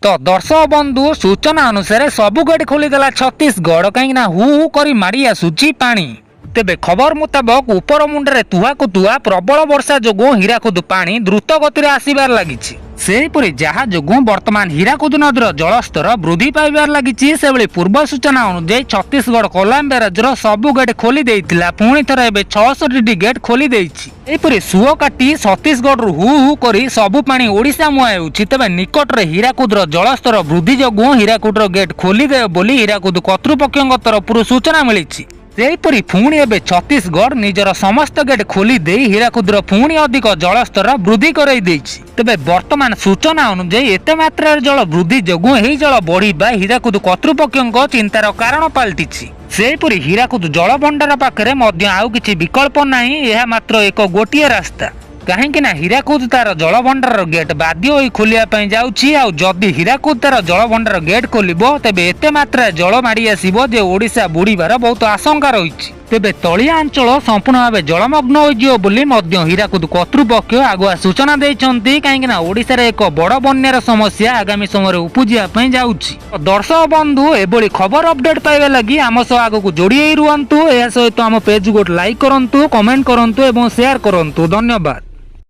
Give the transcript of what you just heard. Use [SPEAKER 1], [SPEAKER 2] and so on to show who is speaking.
[SPEAKER 1] तो दर्शक बंधु सूचना अनुसार सबु गेट खोलीदेला छत्तीसगढ़ कहीं हु कर माड़ी आसुची पानी। तेबे खबर मुताबक उपर मुंडे तुहाकु तुहा प्रबल वर्षा जोगु हीराकुद पानी द्रुत गति आसबार लगी। सेहीपरि जहाँ जोगु वर्तमान हीराकुद नदीर जलस्तर वृद्धि पाइबार लगी। से पूर्व सूचना अनुଯାयी छत्तीसगढ़ कोलाम बैराजर सबु गेट खोली देइतिला पुणी थर एबे 66 गेट खोली देइछि। एपरि सुओ काटी छत्तीसगढ़ हु करी सबु पानी ओडिशा मुहां हेउछि। तेबे निकटरे हीराकुदर जलस्तर वृद्धि जोगु हीराकुदर गेट खोली देबे बोली हीराकुद कर्तृपक्षଙ୍କ तरफରୁ सूचना मिलिछि। सेहीपरि पुणी एबे छत्तीसगढ़ निजर समस्त गेट खोली दे हीराकुदर पुणी अधिक जलस्तर वृद्धि करई देइछि। तेबे वर्तमान सूचना अनुଯାयी एते मात्रार जल वृद्धि जोगु एही जल बढ़िबा हीराकुद कर्तृपक्षଙ୍କ चिंतार कारण पाल्टिछि। सेहीपरि हीराकुद जल भंडार पाखरे मध्य आउ किछि विकल्प नाही, एहा मात्र एक गोटिए रास्ता। कहीं हीराकुद तार जल भंडार गेट बाध्य होई खोलिया पई जाउछि। आ जदि हीराकुद तार जल भंडार गेट खोलिबो तेबे एते मात्रा जल माड़ी आसीबो जे ओडिशा बुड़ीबार बहुत आशंका रहिछि। तेबे तलिया अंचल संपूर्ण भाव जलमग्न होइजियो बोली मध्य हीराकुद कर्तृपक्ष आगुआ सूचना देइछन्ति। कहीं ओडिशार एक बड़ बन्यार समस्या आगामी समय उपजिया पई जाउछि। दर्शक बंधु एभली खबर अपडेट पाइबा लगी आम सह आगकु जोड़ी रुहंतु। एहा सहित आम पेज को लाइक करंतु, कमेंट करंतु एवं शेयर करंतु। धन्यवाद।